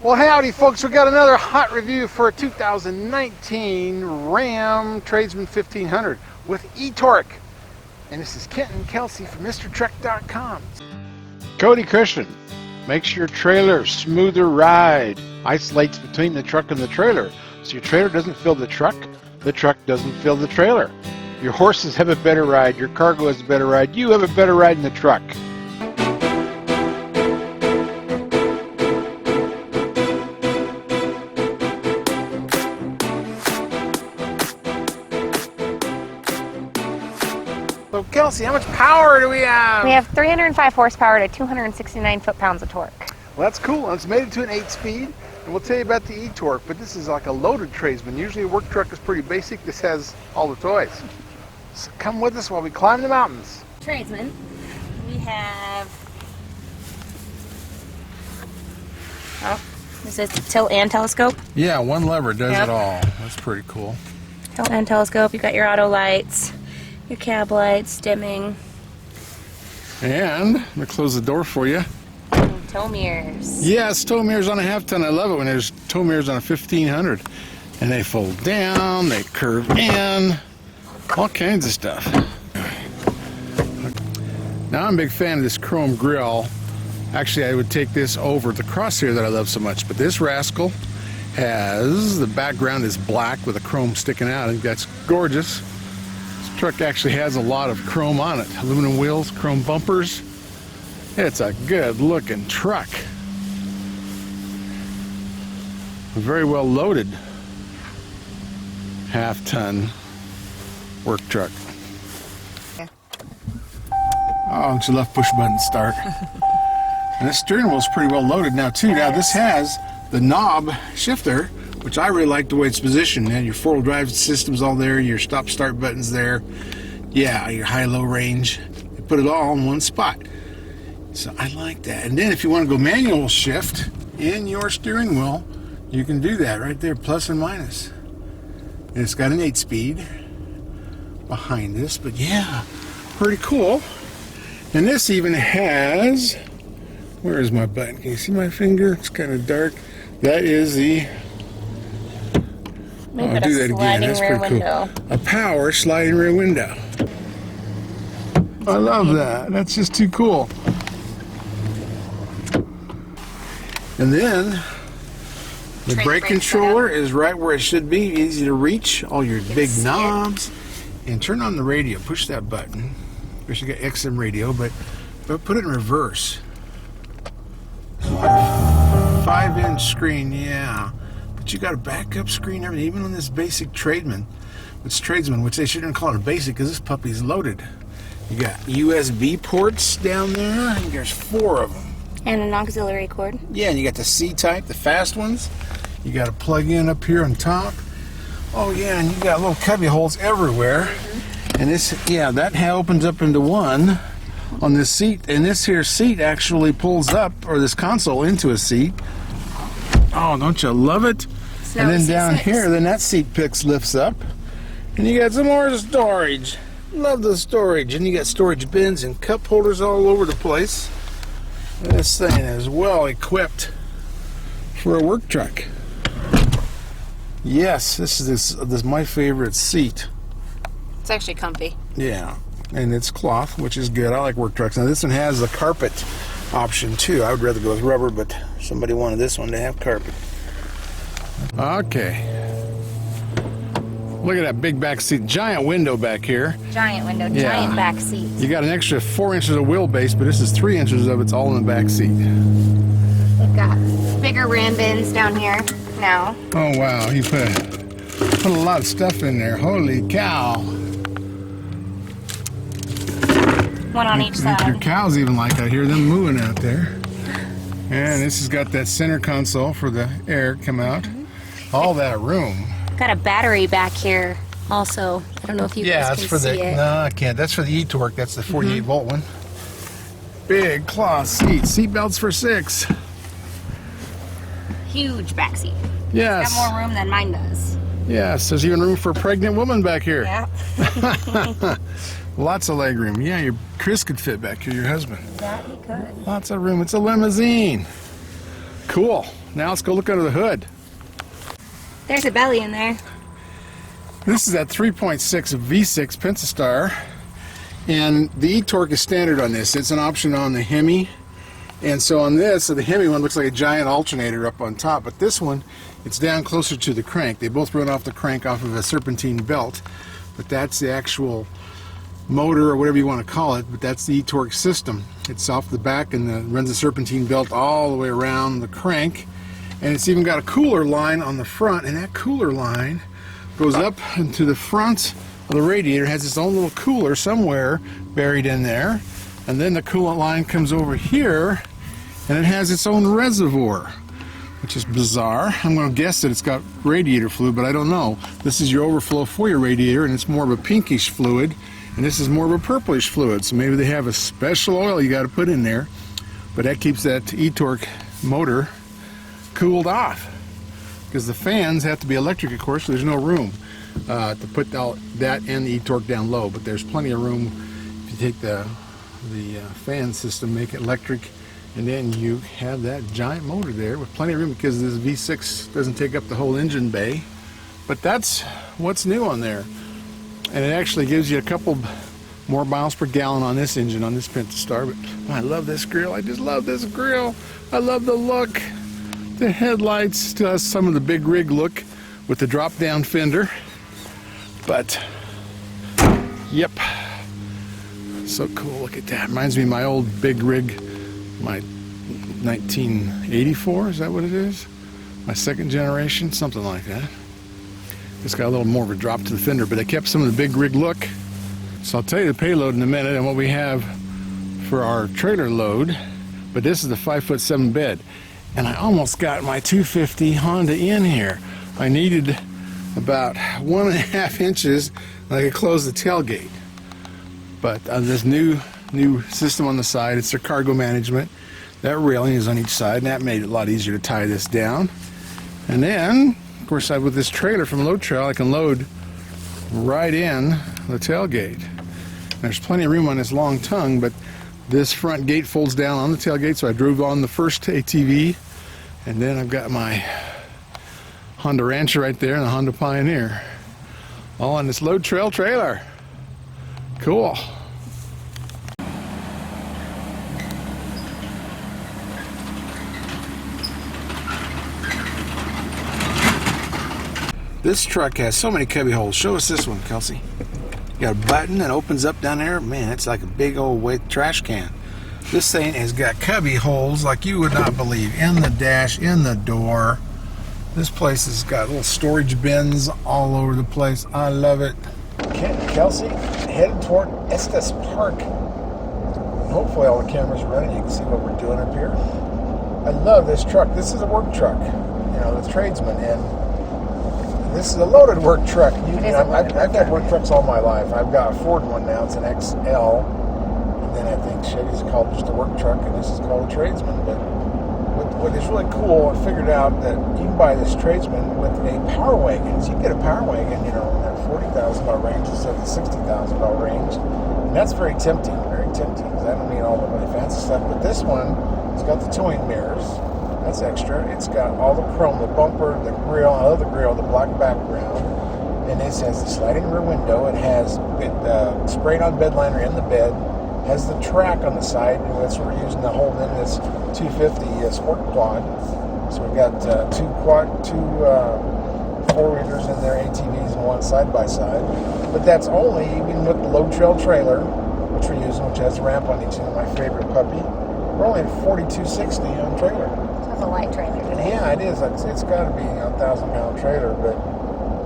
Well, howdy folks, we got another hot review for a 2019 Ram Tradesman 1500 with e-torque. And this is Kent and Kelsey from MrTruck.com. Cody Christian makes your trailer smoother ride, isolates between the truck and the trailer, so your trailer doesn't fill the truck doesn't fill the trailer. Your horses have a better ride, your cargo has a better ride, you have a better ride in the truck. So Kelsey, how much power do we have? We have 305 horsepower to 269 foot-pounds of torque. Well, that's cool. It's made it to an 8-speed, and we'll tell you about the e-torque, but this is like a loaded Tradesman. Usually a work truck is pretty basic. This has all the toys. So come with us while we climb the mountains. Tradesman, we have... Oh, is it tilt and telescope? Yeah, one lever does it all. That's pretty cool. Tilt and telescope. You've got your auto lights, your cab lights, dimming. And I'm going to close the door for you. And tow mirrors. Yes, tow mirrors on a half-ton. I love it when there's tow mirrors on a 1500. And they fold down, they curve in, all kinds of stuff. Now I'm a big fan of this chrome grille. Actually, I would take this over the crosshair that I love so much. But this rascal has, the background is black with a chrome sticking out. I think that's gorgeous. This truck actually has a lot of chrome on it. Aluminum wheels, chrome bumpers. It's a good looking truck. A very well loaded half-ton work truck. Yeah. Oh, it's your left push button start. And this steering wheel's pretty well loaded now too. Now this has the knob shifter, which I really like the way it's positioned. And your four-wheel drive system's all there, your stop-start button's there. Yeah, your high-low range. You put it all in one spot. So I like that. And then if you want to go manual shift in your steering wheel, you can do that right there, plus and minus. And it's got an 8-speed behind this, but yeah, pretty cool. And this even has, where is my button? Can you see my finger? It's kind of dark. That is the, I'll do that again. That's pretty cool. A power sliding rear window. I love that. That's just too cool. And then the brake controller is right where it should be, easy to reach, all your big knobs. And turn on the radio, push that button. Of course you got XM radio, but put it in reverse. 5-inch screen, yeah. But you got a backup screen, everything, even on this basic Tradesman, which they shouldn't call it a basic because this puppy's loaded. You got USB ports down there, I think there's 4 of them. And an auxiliary cord. Yeah, and you got the C-type, the fast ones. You got a plug-in up here on top. Oh yeah, and you got little cubby holes everywhere. And this, yeah, that opens up into one on this seat. And this here seat actually pulls up, or this console, into a seat. Oh, don't you love it? And then down here, then that seat lifts up. And you got some more storage. Love the storage. And you got storage bins and cup holders all over the place. This thing is well equipped for a work truck. Yes, this is my favorite seat. It's actually comfy. Yeah, and it's cloth, which is good. I like work trucks. Now this one has the carpet option too. I would rather go with rubber, but somebody wanted this one to have carpet. Okay. Look at that big back seat. Giant window back here. Giant window, giant back seat. You got an extra 4 inches of wheelbase, but this is 3 inches of it's all in the back seat. We've got bigger ram bins down here now. Oh wow, he put a lot of stuff in there. Holy cow. One on each side. Your cows even like I hear them moving out there. And this has got that center console for the air come out. All that room. Got a battery back here also. I don't know if you guys can see it. No, I can't. That's for the e-torque. That's the 48 volt one. Big cloth seat. Seat belts for 6. Huge back seat. Yes. It's got more room than mine does. Yes, there's even room for a pregnant woman back here. Yeah. Lots of leg room. Yeah, Chris could fit back here, your husband. That he could. Lots of room. It's a limousine. Cool. Now let's go look under the hood. There's a belly in there. This is that 3.6 V-6 Pentastar, and the e-torque is standard on this. It's an option on the Hemi, and so on this, the Hemi one looks like a giant alternator up on top, but this one, it's down closer to the crank. They both run off the crank off of a serpentine belt, but that's the actual motor, or whatever you want to call it, but that's the e-torque system. It's off the back and runs the serpentine belt all the way around the crank, and it's even got a cooler line on the front, and that cooler line goes up into the front of the radiator. It has its own little cooler somewhere buried in there, and then the coolant line comes over here, and it has its own reservoir, which is bizarre. I'm going to guess that it's got radiator fluid, but I don't know. This is your overflow for your radiator, and it's more of a pinkish fluid, and this is more of a purplish fluid, so maybe they have a special oil you got to put in there, but that keeps that e-torque motor cooled off, because the fans have to be electric, of course, so there's no room to put that and the e-torque down low, but there's plenty of room if you take the fan system, make it electric, and then you have that giant motor there with plenty of room, because this V6 doesn't take up the whole engine bay. But that's what's new on there, and it actually gives you a couple more miles per gallon on this engine, on this Pentastar. But I love this grill. I just love this grill. I love the look. The headlights still has some of the big rig look with the drop down fender, but yep, so cool. Look at that. Reminds me of my old big rig, my 1984, is that what it is? My second generation, something like that. It's got a little more of a drop to the fender, but it kept some of the big rig look. So I'll tell you the payload in a minute and what we have for our trailer load, but this is the 5'7" bed. And I almost got my 250 Honda in here. I needed about 1.5 inches and I could close the tailgate. But this new system on the side, it's their cargo management. That railing is on each side, and that made it a lot easier to tie this down. And then, of course, with this trailer from Load Trail, I can load right in the tailgate. There's plenty of room on this long tongue, but this front gate folds down on the tailgate, so I drove on the first ATV, and then I've got my Honda Rancher right there and the Honda Pioneer, all on this Load Trail trailer. Cool. This truck has so many cubby holes. Show us this one, Kelsey. You got a button that opens up down there. Man, it's like a big old weight trash can. This thing has got cubby holes like you would not believe. In the dash, in the door. This place has got little storage bins all over the place. I love it. Kent and Kelsey headed toward Estes Park. Hopefully all the cameras are running. You can see what we're doing up here. I love this truck. This is a work truck. You know, the Tradesman. And this is a loaded work truck. I've had work trucks all my life. I've got a Ford one now. It's an XL. And then I think Chevy's called just a work truck, and this is called a Tradesman. But what is really cool, I figured out that you can buy this Tradesman with a power wagon. So you can get a power wagon, you know, in that $40,000 range instead of the $60,000 range. And that's very tempting, because I don't need all the really fancy stuff. But this one, it's got the towing mirrors. That's extra. It's got all the chrome, the bumper, the grill. I love the grill, the black background. And this has the sliding rear window. It has sprayed on bed liner in the bed. Has the track on the side, and that's what we're using to hold in this 250 Sport Quad. So we've got two four-wheelers in there, ATVs, and one side-by-side. But that's only even with the Load Trail trailer, which we're using, which has a ramp on each end, my favorite puppy. We're only at $4,260 on trailer. That's a light trailer. Yeah, it is. It's got to be a 1,000-pound trailer, but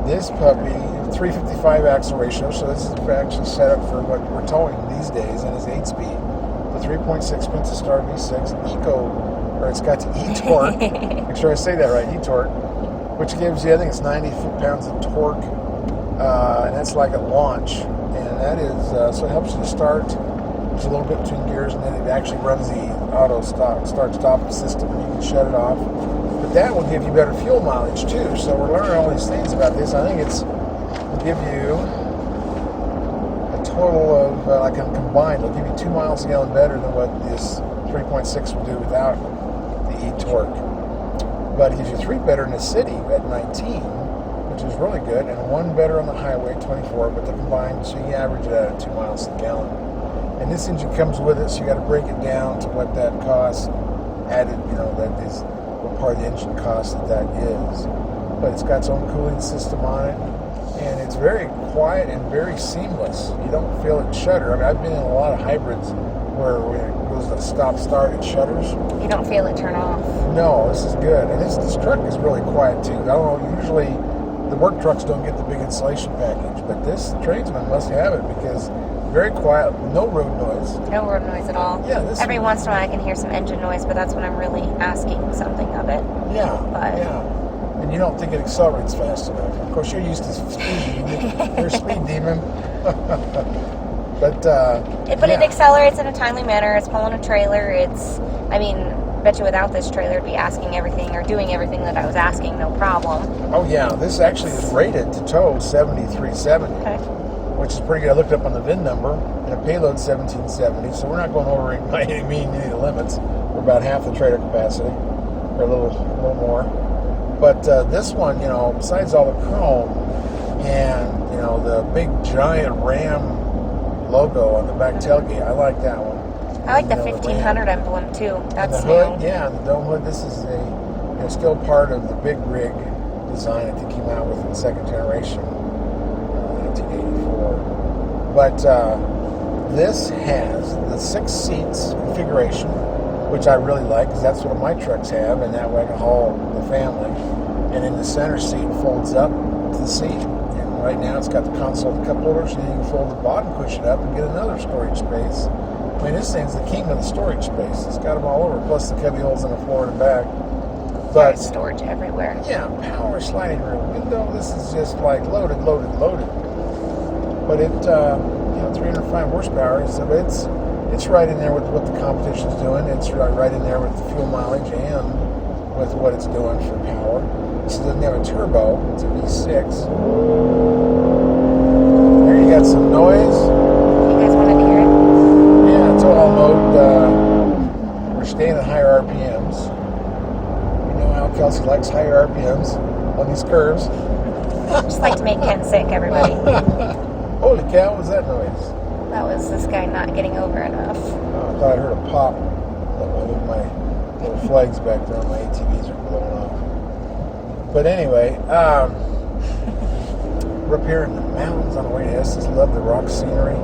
this puppy, 355 axle ratio, so this is actually set up for what we're towing these days, and is 8-speed. The 3.6 Pentastar V6 it's got the e-torque. Make sure I say that right, e-torque, which gives you, I think it's 90 foot-pounds of torque, and that's like at launch, and that is, so it helps you to start. There's a little bit between gears, and then it actually runs the auto start-stop system, and you can shut it off. But that will give you better fuel mileage too. So we're learning all these things about this. I think will give you a total of like a combined. It'll give you 2 miles a gallon better than what this 3.6 will do without the e-torque. but it gives you 3 better in the city at 19, which is really good, and 1 better on the highway, 24, but the combined, so you average it out at 2 miles a gallon. And this engine comes with it, so you got to break it down to what that costs added, that is what part of the engine cost that is. But it's got its own cooling system on it, and it's very quiet and very seamless. You don't feel it shudder. I mean, I've been in a lot of hybrids where it goes to stop-start, it shudders. You don't feel it turn off. No, this is good. And this truck is really quiet, too. I don't know, usually the work trucks don't get the big insulation package, but this Tradesman must have it because very quiet, no road noise. No road noise at all. Yeah, every once in a while I can hear some engine noise, but that's when I'm really asking something of it. Yeah, but and you don't think it accelerates fast enough. Of course, you're used to speed. You're a speed demon. But it accelerates in a timely manner. It's pulling a trailer. Bet you without this trailer, it'd be asking everything or doing everything that I was asking, no problem. Oh yeah, this actually is rated to tow 7370. Okay. Which is pretty good. I looked up on the VIN number, and a payload 1770, so we're not going over by any means any limits. We're about half the trailer capacity, or a little more. But this one, besides all the chrome and the big giant Ram logo on the back tailgate, I like that one. I like the 1500 emblem too. That's the hood, the dome hood. This is still part of the big rig design that they came out with in the second generation. 1984. But this has the 6 seats configuration, which I really like because that's what my trucks have, and that way I can haul the family. And in the center seat folds up to the seat. And right now it's got the console with cup holders, and then you can fold the bottom cushion up and get another storage space. I mean, this thing's the king of the storage space. It's got them all over, plus the cubby holes in the floor and the back. But there's storage everywhere. Yeah, power sliding rear window. This is just like loaded. But it, 305 horsepower, so it's right in there with what the competition's doing. It's right in there with the fuel mileage and with what it's doing for power. This doesn't have a turbo. It's a V6. There you got some noise. You guys wanted to hear it? Yeah, it's all mode. We're staying at higher RPMs. Kelsey likes higher RPMs on these curves. Just like to make Ken sick, everybody. Holy cow, what was that noise? That was this guy not getting over enough. Oh, I thought I heard a pop. My little flags back there on my ATVs are blowing off. But anyway, we're up here in the mountains on the way to Estes. Love the rock scenery. I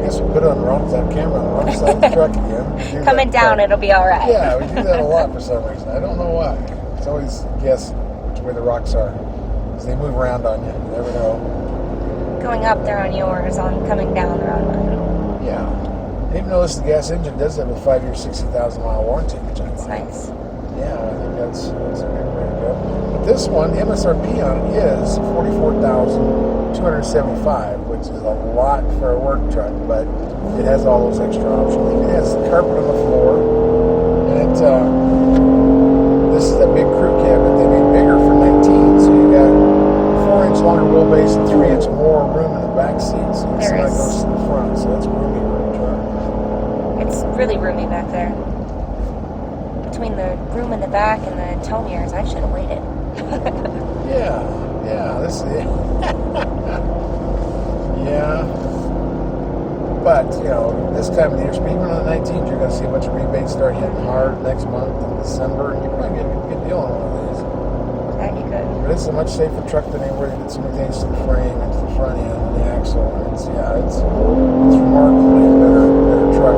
guess we put it on the wrong side camera on the wrong side of the truck again. Coming down, it'll be all right. Yeah, we do that a lot for some reason. I don't know why. It's always guess which way the rocks are. Because they move around on you. You never know. Going up, they're on yours. Coming down, they're on mine. Yeah. Even though this gas engine does have a 5-year, 60,000 mile warranty, which I That's like. nice. Yeah, I think that's a good way to go. But this one, the MSRP on it is $44,275, which is a lot for a work truck, but it has all those extra options. It has carpet on the floor, and this is a big crew cab that they made bigger for 19, so you got 4-inch longer wheelbase and 3-inch more room in the back seat, so you can slide those to the front, so that's roomy room truck. It's really roomy back there. Between the room in the back and the tow mirrors, I should have waited. Yeah, this is yeah. But, this time of the year, even on the 19th, you're going to see a bunch of rebates start hitting hard next month in December, and you're probably going to get a good deal on one of these. Yeah, you could. But it's a much safer truck than anywhere. You get some things to the frame and to the front end and the axle. And it's remarkably a better truck.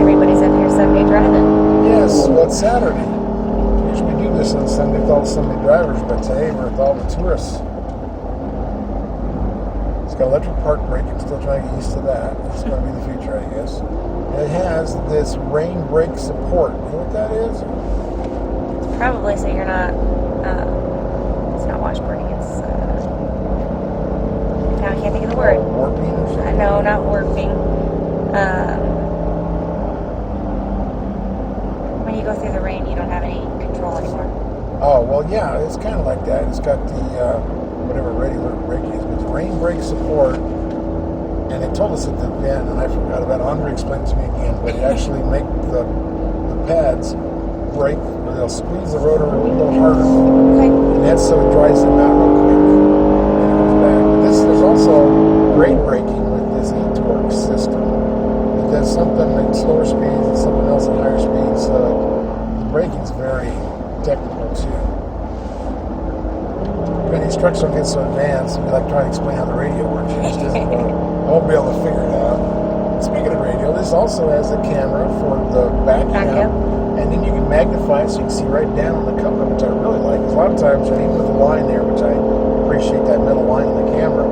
Everybody's up here Sunday driving. Yes, well, it's Saturday. Usually we do this on Sunday with all the Sunday drivers, but today we're with all the tourists. It's got electric park brake. I'm still trying to get used to that. It's going to be the future, I guess. And it has this rain brake support. You know what that is? Probably so you're not, it's not washboarding, it's, now I can't think of the word. Warping or something? No, not warping. When you go through the rain, you don't have any control anymore. Oh, well, yeah, it's kind of like that. It's got the, whatever regular brake is, but it's rain brake support. And they told us at the event, and I forgot about it. Andre explained it to me again, but it actually make the pads brake, or they'll squeeze the rotor a little harder. Okay. And that's so it dries them out real quick. And it goes back. But there's also grade braking with this e-torque system. It does something at slower speeds and something else at higher speeds. So the braking's very technical too. When these trucks don't get so advanced, it'd be like trying to explain how the radio works. You just I won't be able to figure it out. Speaking of radio, this also has a camera for the back end. And then you can magnify it so you can see right down on the coupler, which I really like. Because a lot of times, even with the line there, which I appreciate that middle line in the camera,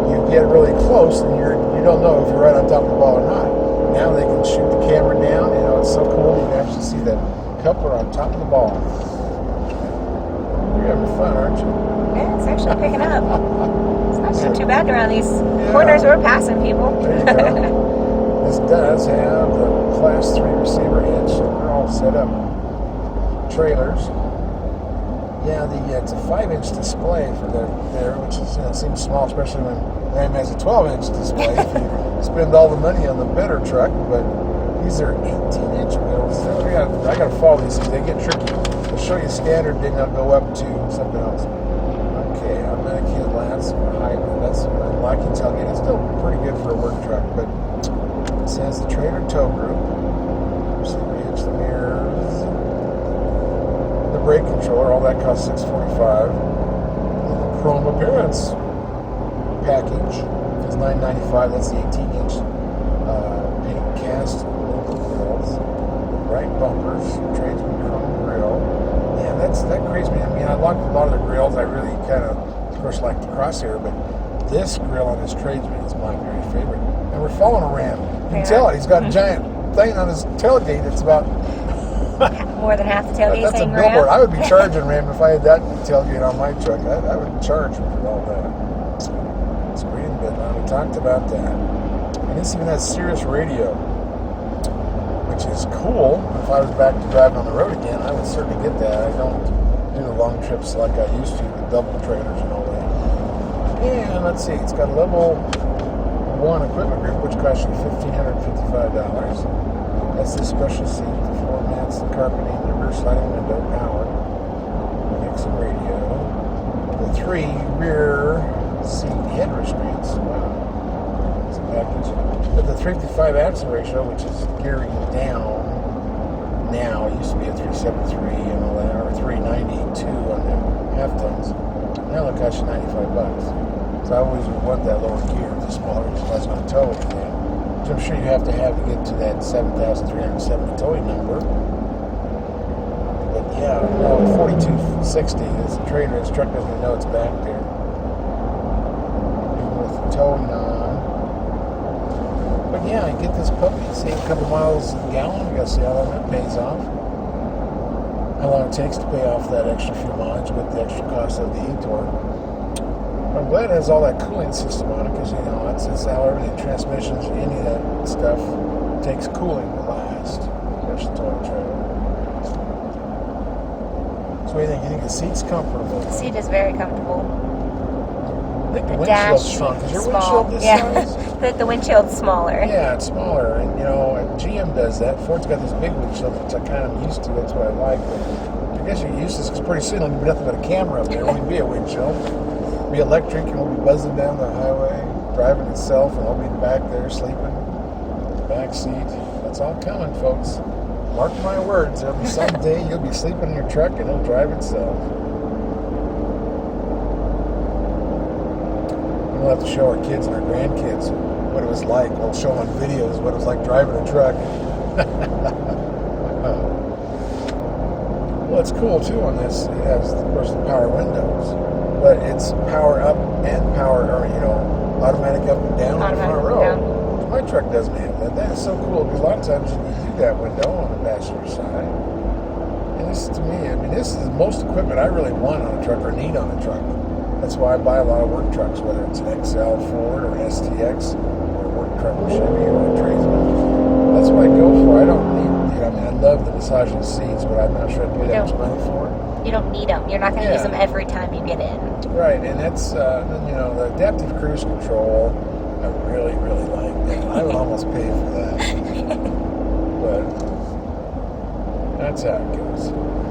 you get really close and you don't know if you're right on top of the ball or not. Now they can shoot the camera down. You know, it's so cool. You can actually see the coupler on top of the ball. You're having fun, aren't you? Yeah, it's actually picking up. It's not doing too bad around these corners. We're passing people. There you go. This does have the Class 3 receiver hitch. They're all set up. Trailers. Yeah, it's a 5-inch display for there, which is seems small, especially when Ram has a 12-inch display. If you spend all the money on the better truck, but these are 18-inch wheels. I got to follow these because they get tricky. I'll show you standard, then I'll go up to something else. Okay, automatic head lamps, hybrid. That's unlocking tailgate. It's still pretty good for a work truck, but it says the trailer tow group. Receiver hitch, the mirrors, the brake controller. All that costs $645. The chrome appearance package is $995. That's the 18-inch paint cast grills, bright bumpers, Tradesman chrome grill. Man, that crazy me. I mean, I like a lot of the grills. I really kind of course, like the Crosshair, but this grill on his Tradesman is my very favorite. And we're following a Ram. You can tell it. He's got a giant thing on his tailgate. It's about more than half the tailgate. That's a billboard. I would be charging Ram if I had that tailgate on my truck. I would charge for all that. Screen bit. We talked about that. And this even has Sirius radio, which is cool. If I was back to driving on the road again, I would certainly get that. I don't do the long trips like I used to with double trailers and all that. And let's see, it's got a level 1 equipment group, which costs you $1,555. That's the special seat, the floor mats, the carpeting, the rear sliding window, power, mix and radio, the 3 rear seat head restraints. Wow. It's a package. But the 355 axle ratio, which is gearing down now, it used to be a 373 and all that, or 392 on the half tons. Now it costs you $95. So I always would want that lower gear, the smaller, because I was going to tow everything. Which I'm sure you have to get to that 7,370 towing number. But yeah, no, 4260 is a trailer. His truck doesn't even know it's back there. Even with the towing on. But yeah, you get this puppy, save a couple miles a gallon. You got to see how long that pays off. How long it takes to pay off that extra few miles with the extra cost of the e-torque. I'm glad it has all that cooling system on it because, you know, it's how everything, transmissions, any of that stuff takes cooling to last. Especially tow trailer. So what do you think? You think the seat's comfortable? The seat is very comfortable. I think the windshield's shrunk. Is your windshield this size? The windshield's smaller. Yeah, it's smaller. And, you know, GM does that. Ford's got this big windshield, which I kind of used to. That's what I like. But I guess you're used to this because pretty soon it'll be nothing but a camera up there. It won't be a windshield. Be electric and we'll be buzzing down the highway, driving itself, and I'll be back there sleeping, back seat. That's all coming, folks. Mark my words. There'll be some day you'll be sleeping in your truck and it'll drive itself. We'll have to show our kids and our grandkids what it was like. We'll show them on videos what it was like driving a truck. Well, it's cool too on this. It has, of course, the power windows. But it's power up and power, or, you know, automatic up and down on the front row. My truck doesn't have that. That is so cool because a lot of times you do that window on the passenger side. And this, to me, I mean, this is the most equipment I really want on a truck or need on a truck. That's why I buy a lot of work trucks, whether it's an XL Ford or STX or a work truck or Chevy or a Tradesman. That's what I go for. I don't need, you know, I mean, I love the massaging seats, but I'm not sure I'd pay that much money for it. You don't need them. You're not going to use them every time you get in. Right, and that's, you know, the adaptive cruise control, I really, really like that. I would almost pay for that. But I nuts at, guys?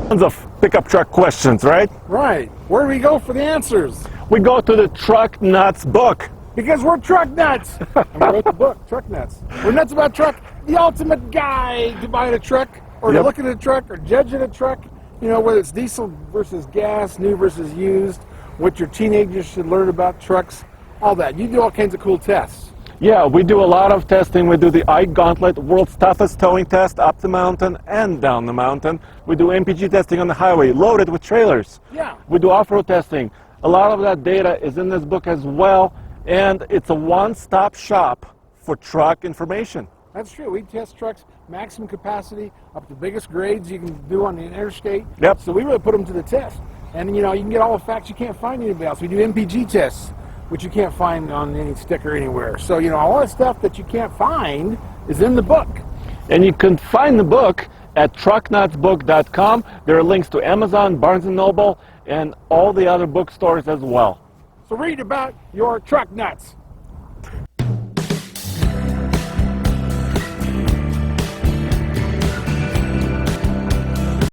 Tons of pickup truck questions, right? Right. Where do we go for the answers? We go to the Truck Nuts book. Because we're truck nuts. And we wrote the book, Truck Nuts. We're nuts about truck. The ultimate guide to buying a truck, or to Yep. looking at a truck, or judging a truck. You know, whether it's diesel versus gas, new versus used, what your teenagers should learn about trucks, all that. You do all kinds of cool tests. Yeah, we do a lot of testing. We do the iGauntlet, world's toughest towing test, up the mountain and down the mountain. We do MPG testing on the highway, loaded with trailers. Yeah. We do off-road testing. A lot of that data is in this book as well, and it's a one-stop shop for truck information. That's true. We test trucks, maximum capacity, up to the biggest grades you can do on the interstate. Yep. So we really put them to the test. And, you know, you can get all the facts you can't find anywhere else. We do MPG tests, which you can't find on any sticker anywhere. So, you know, all the stuff that you can't find is in the book. And you can find the book at trucknutsbook.com. There are links to Amazon, Barnes & Noble, and all the other bookstores as well. So read about your truck nuts.